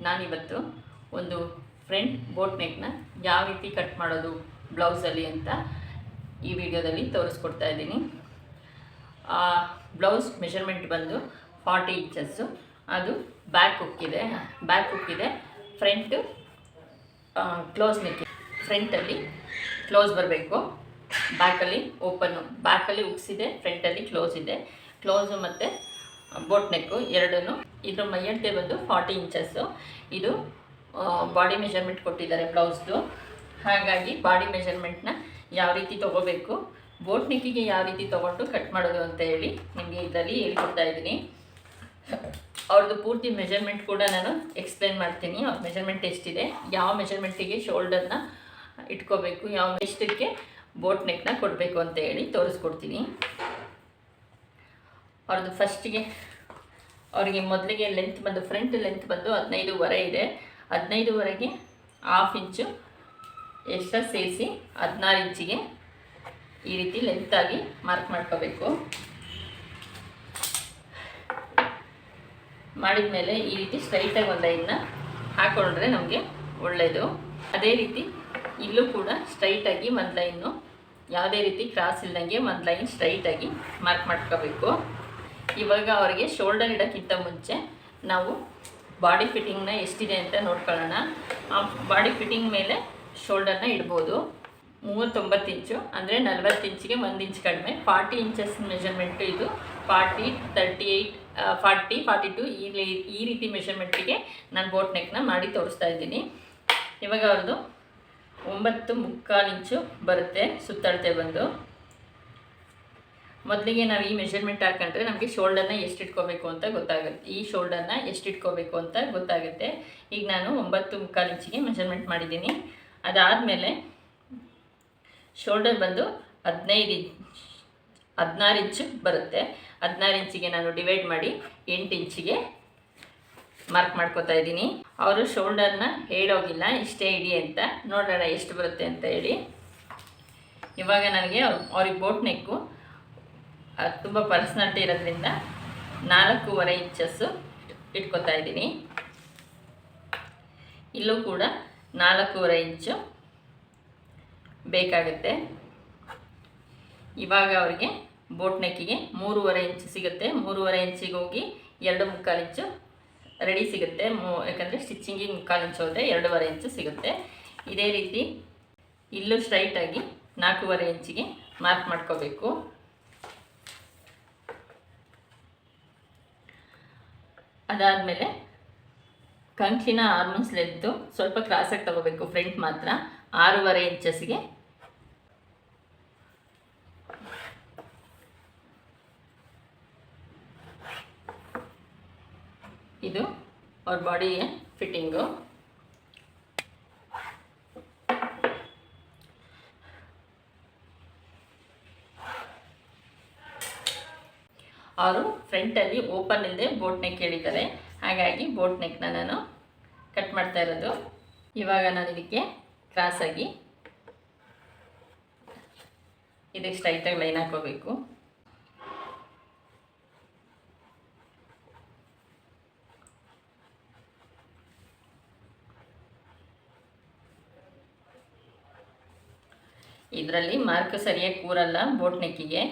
ನಾನಿವತ್ತು ಒಂದು front boat ನೆಕ್ನ ಯಾವ ರೀತಿ ಕಟ್ ಮಾಡೋದು ಬ್ಲೌಸಲ್ಲಿ ಅಂತ ಈ ವಿಡಿಯೋದಲ್ಲಿ ತೋರಿಸ್ಕೊಡ್ತಾ ಇದ್ದೀನಿ. ಬ್ಲೌಸ್ ಮೆಷರ್ಮೆಂಟ್ ಬಂದು 40 ಇಂಚಸ್ಸು. ಅದು ಬ್ಯಾಕ್ ಹುಕ್ ಇದೆ. ಫ್ರಂಟು ಕ್ಲೋಸ್ ನೆಕ್, ಫ್ರಂಟಲ್ಲಿ ಕ್ಲೋಸ್ ಬರಬೇಕು, ಬ್ಯಾಕಲ್ಲಿ ಓಪನ್ನು. ಬ್ಯಾಕಲ್ಲಿ ಹುಕ್ಸ್ ಇದೆ, ಫ್ರಂಟಲ್ಲಿ ಕ್ಲೋಸ್ ಇದೆ. ಕ್ಲೋಸು ಮತ್ತು ಬೋಟ್ ನೆಕ್ಕು ಎರಡೂ. ಇದ್ರ ಮೈಯಂಟೆ ಬಂದು 40 ಇಂಚಸ್ಸು. ಇದು ಬಾಡಿ ಮೆಷರ್ಮೆಂಟ್ ಕೊಟ್ಟಿದ್ದಾರೆ ಬ್ಲೌಸ್ದು. ಹಾಗಾಗಿ ಬಾಡಿ ಮೆಷರ್ಮೆಂಟ್ನ ಯಾವ ರೀತಿ ತೊಗೋಬೇಕು, ಬೋಟ್ ನೆಕ್ಕಿಗೆ ಯಾವ ರೀತಿ ತೊಗೊಂಡು ಕಟ್ ಮಾಡೋದು ಅಂತ ಹೇಳಿ ನಿಮಗೆ ಇದರಲ್ಲಿ ಹೇಳ್ಕೊಡ್ತಾ ಇದ್ದೀನಿ. ಅವ್ರದ್ದು ಪೂರ್ತಿ ಮೆಷರ್ಮೆಂಟ್ ಕೂಡ ನಾನು ಎಕ್ಸ್ಪ್ಲೇನ್ ಮಾಡ್ತೀನಿ. ಅವ್ರ ಮೆಷರ್ಮೆಂಟ್ ಎಷ್ಟಿದೆ, ಯಾವ ಮೆಷರ್ಮೆಂಟಿಗೆ ಶೋಲ್ಡರ್ನ ಇಟ್ಕೋಬೇಕು, ಯಾವ ಎಷ್ಟಕ್ಕೆ ಬೋಟ್ ನೆಕ್ನ ಕೊಡಬೇಕು ಅಂತ ಹೇಳಿ ತೋರಿಸ್ಕೊಡ್ತೀನಿ. ಅವ್ರದ್ದು ಫಸ್ಟಿಗೆ ಅವರಿಗೆ ಮೊದಲಿಗೆ ಲೆಂತ್ ಬಂದು ಫ್ರಂಟ್ ಲೆಂತ್ ಬಂದು 15.5 ಇದೆ. 15.5ಗೆ ½ ಇಂಚು ಎಕ್ಸ್ಟ್ರಾ ಸೇರಿಸಿ 16 ಇಂಚಿಗೆ ಈ ರೀತಿ ಲೆಂತಾಗಿ ಮಾರ್ಕ್ ಮಾಡ್ಕೋಬೇಕು. ಮಾಡಿದ ಮೇಲೆ ಈ ರೀತಿ ಸ್ಟ್ರೈಟಾಗಿ ಒಂದು ಲೈನ್ನ ಹಾಕ್ಕೊಂಡ್ರೆ ನಮಗೆ ಒಳ್ಳೆಯದು. ಅದೇ ರೀತಿ ಇಲ್ಲೂ ಕೂಡ ಸ್ಟ್ರೈಟಾಗಿ ಒಂದು ಲೈನು, ಯಾವುದೇ ರೀತಿ ಕ್ರಾಸ್ ಇಲ್ದಂಗೆ ಒಂದು ಲೈನ್ ಸ್ಟ್ರೈಟಾಗಿ ಮಾರ್ಕ್ ಮಾಡ್ಕೋಬೇಕು. ಇವಾಗ ಅವರಿಗೆ ಶೋಲ್ಡರ್ ಇಡೋಕ್ಕಿಂತ ಮುಂಚೆ ನಾವು ಬಾಡಿ ಫಿಟ್ಟಿಂಗ್ನ ಎಷ್ಟಿದೆ ಅಂತ ನೋಡ್ಕೊಳ್ಳೋಣ. ಆ ಬಾಡಿ ಫಿಟ್ಟಿಂಗ್ ಮೇಲೆ ಶೋಲ್ಡರ್ನ ಇಡ್ಬೋದು. 39 ಇಂಚು ಅಂದರೆ 40 ಇಂಚಿಗೆ 1 ಇಂಚ್ ಕಡಿಮೆ. 40 ಇಂಚಸ್ ಮೆಷರ್ಮೆಂಟು ಇದು. 40, 38, 40, 42 ಈ ರೀತಿ ಮೆಷರ್ಮೆಂಟಿಗೆ ನಾನು ಬೋಟ್ ನೆಕ್ನ ಮಾಡಿ ತೋರಿಸ್ತಾ ಇದ್ದೀನಿ. ಇವಾಗ ಅವ್ರದ್ದು 9.25 ಇಂಚು ಬರುತ್ತೆ ಸುತ್ತಳತೆ ಬಂದು. ಮೊದಲಿಗೆ ನಾವು ಈ ಮೆಷರ್ಮೆಂಟ್ ಹಾಕೊಂಡ್ರೆ ನಮಗೆ ಶೋಲ್ಡರ್ನ ಎಷ್ಟು ಇಟ್ಕೋಬೇಕು ಅಂತ ಗೊತ್ತಾಗುತ್ತೆ. ಈ ಶೋಲ್ಡರ್ನ ಎಷ್ಟು ಇಟ್ಕೋಬೇಕು ಅಂತ ಗೊತ್ತಾಗುತ್ತೆ. ಈಗ ನಾನು 9.25 ಇಂಚಿಗೆ ಮೆಷರ್ಮೆಂಟ್ ಮಾಡಿದ್ದೀನಿ. ಅದಾದಮೇಲೆ ಶೋಲ್ಡರ್ ಬಂದು 16 ಇಂಚು ಬರುತ್ತೆ. 16 ಇಂಚಿಗೆ ನಾನು ಡಿವೈಡ್ ಮಾಡಿ 8 ಇಂಚಿಗೆ ಮಾರ್ಕ್ ಮಾಡ್ಕೋತಾ ಇದ್ದೀನಿ. ಅವರು ಶೋಲ್ಡರ್ನ ಹೇಳೋಗಿಲ್ಲ, ಇಷ್ಟೇ ಇಡಿ ಅಂತ. ನೋಡೋಣ ಎಷ್ಟು ಬರುತ್ತೆ ಅಂತ ಹೇಳಿ. ಇವಾಗ ನನಗೆ ಅವ್ರಿಗೆ ಬೋಟ್ ನೆಕ್ಕು ತುಂಬ ಪರ್ಸ್ನಾಲಿಟಿ ಇರೋದ್ರಿಂದ 4.25 ಇಂಚಸ್ಸು ಇಟ್ಕೋತಾ ಇದ್ದೀನಿ. ಇಲ್ಲೂ ಕೂಡ 4.25 ಇಂಚು ಬೇಕಾಗುತ್ತೆ. ಇವಾಗ ಅವರಿಗೆ ಬೋಟ್ ನೆಕ್ಕಿಗೆ 3.25 ಇಂಚು ಸಿಗುತ್ತೆ. 3.25 ಇಂಚಿಗೆ ಹೋಗಿ 2.25 ಇಂಚು ರೆಡಿ ಸಿಗುತ್ತೆ. ಯಾಕಂದರೆ ಸ್ಟಿಚ್ಚಿಂಗಿಗೆ 3/4 ಇಂಚು ಹೋದರೆ 2.25 ಇಂಚು ಸಿಗುತ್ತೆ. ಇದೇ ರೀತಿ ಇಲ್ಲೂ ಸ್ಟ್ರೈಟಾಗಿ 4.25 ಇಂಚಿಗೆ ಮಾರ್ಕ್ ಮಾಡ್ಕೋಬೇಕು. ಅದಾದಮೇಲೆ ಕಂಚಿನ ಆರ್ಮನ್ಸ್ ಲೆಂತು ಸ್ವಲ್ಪ ಕ್ರಾಸಾಗಿ ತಗೋಬೇಕು. ಫ್ರಂಟ್ ಮಾತ್ರ 6.25 ಇಂಚಸ್ಗೆ ಇದು ಅವ್ರ ಬಾಡಿಯ ಫಿಟ್ಟಿಂಗು. ಅವರು ಫ್ರಂಟಲ್ಲಿ ಓಪನ್ ಇಲ್ಲದೆ ಬೋಟ್ ನೆಕ್ ಹೇಳಿದ್ದಾರೆ. ಹಾಗಾಗಿ ಬೋಟ್ ನೆಕ್ನ ನಾನು ಕಟ್ ಮಾಡ್ತಾ ಇರೋದು. ಇವಾಗ ನಾನು ಇದಕ್ಕೆ ಕ್ರಾಸಾಗಿ ಇದಕ್ಕೆ ಸ್ಟ್ರೈಟಾಗಿ ಲೈನ್ ಹಾಕೋಬೇಕು. ಇದರಲ್ಲಿ ಮಾರ್ಕ್ ಸರಿಯಾಗಿ ಕೂರಲ್ಲ ಬೋಟ್ ನೆಕ್ಕಿಗೆ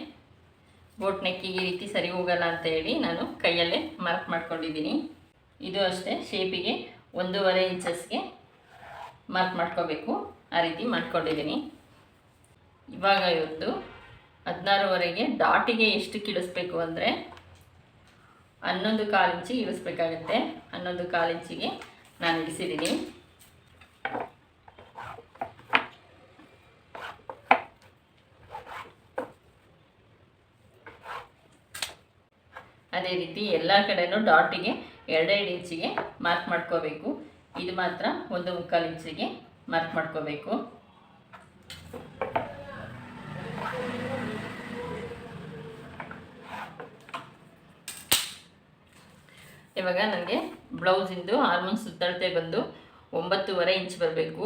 ಈ ರೀತಿ ಸರಿ ಹೋಗಲ್ಲ ಅಂತ ಹೇಳಿ ನಾನು ಕೈಯಲ್ಲೇ ಮಾರ್ಕ್ ಮಾಡ್ಕೊಂಡಿದ್ದೀನಿ. ಇದು ಅಷ್ಟೇ ಶೇಪಿಗೆ 1.25 ಇಂಚಸ್ಗೆ ಮಾರ್ಕ್ ಮಾಡ್ಕೋಬೇಕು. ಆ ರೀತಿ ಮಾಡ್ಕೊಂಡಿದ್ದೀನಿ. ಇವಾಗ ಇವತ್ತು 16.25ಗೆ ಡಾಟಿಗೆ ಎಷ್ಟು ಇಳಿಸ್ಬೇಕು ಅಂದರೆ 11.25 ಇಂಚಿಗೆ ಇಳಿಸ್ಬೇಕಾಗತ್ತೆ. 11.25 ಇಂಚಿಗೆ ನಾನು ಇಳಿಸಿದ್ದೀನಿ. ಅದೇ ರೀತಿ ಎಲ್ಲ ಕಡೆಯೂ ಡಾಟಿಗೆ 2.5 ಇಂಚಿಗೆ ಮಾರ್ಕ್ ಮಾಡ್ಕೋಬೇಕು. ಇದು ಮಾತ್ರ 1.25 ಇಂಚಿಗೆ ಮಾರ್ಕ್ ಮಾಡ್ಕೋಬೇಕು. ಇವಾಗ ನನಗೆ ಬ್ಲೌಸಿಂದು ಆರ್ಮನ್ ಸುತ್ತಳತೆ ಬಂದು 9.25 ಇಂಚ್ ಬರಬೇಕು.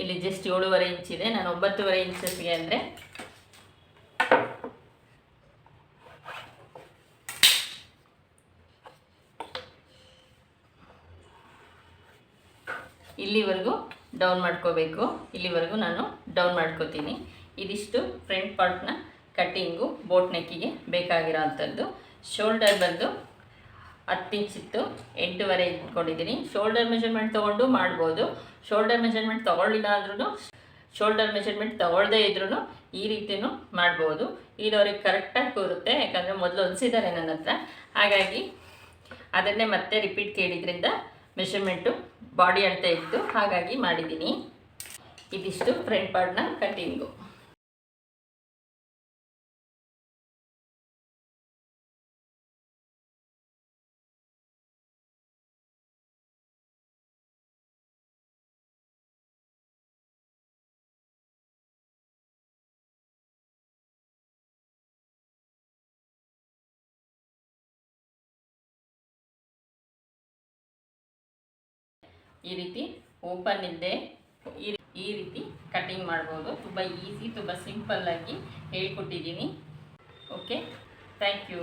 ಇಲ್ಲಿ ಜಸ್ಟ್ 7.25 ಇಂಚಿದೆ. ನಾನು 9.25 ಇಂಚಸ್ಗೆ ಅಂದರೆ ಇಲ್ಲಿವರೆಗೂ ಡೌನ್ ಮಾಡ್ಕೋಬೇಕು. ಇಲ್ಲಿವರೆಗೂ ನಾನು ಡೌನ್ ಮಾಡ್ಕೋತೀನಿ. ಇದಿಷ್ಟು ಫ್ರಂಟ್ ಪಾರ್ಟ್ನ ಕಟ್ಟಿಂಗು ಬೋಟ್ ನೆಕ್ಕಿಗೆ ಬೇಕಾಗಿರೋ ಅಂಥದ್ದು. ಶೋಲ್ಡರ್ ಬಂದು 10 ಇಂಚಿತ್ತು, 8.5 ಇಟ್ಕೊಂಡಿದ್ದೀನಿ. ಶೋಲ್ಡರ್ ಮೆಷರ್ಮೆಂಟ್ ತೊಗೊಂಡು ಮಾಡ್ಬೋದು. ಶೋಲ್ಡರ್ ಮೆಷರ್ಮೆಂಟ್ ತೊಗೊಳ್ಳಿಲ್ಲ ಅಂದ್ರೂ, ಶೋಲ್ಡರ್ ಮೆಷರ್ಮೆಂಟ್ ತೊಗೊಳ್ದೇ ಇದ್ರೂ ಈ ರೀತಿಯೂ ಮಾಡ್ಬೋದು. ಇದು ಅವ್ರಿಗೆ ಕರೆಕ್ಟಾಗಿ ಕೂರುತ್ತೆ, ಯಾಕಂದರೆ ಮೊದಲು ಹೊಲಿಸಿದ್ದಾರೆ ನನ್ನ ಹತ್ರ. ಹಾಗಾಗಿ ಅದನ್ನೇ ಮತ್ತೆ ರಿಪೀಟ್ ಕೇಳಿದ್ರಿಂದ ಮೆಷರ್ಮೆಂಟು ಬಾಡಿ ಅಂತ ಇತ್ತು, ಹಾಗಾಗಿ ಮಾಡಿದ್ದೀನಿ. ಇದಿಷ್ಟು ಫ್ರಂಟ್ ಪಾರ್ಟ್ನ ಕಟ್ಟಿಂಗು. ಈ ರೀತಿ ಓಪನ್ ಇದ್ದೆ ಈ ರೀತಿ ಕಟ್ಟಿಂಗ್ ಮಾಡ್ಬೋದು. ತುಂಬ ಈಸಿ, ತುಂಬ ಸಿಂಪಲ್ಲಾಗಿ ಹೇಳ್ಕೊಟ್ಟಿದ್ದೀನಿ. Okay, thank you.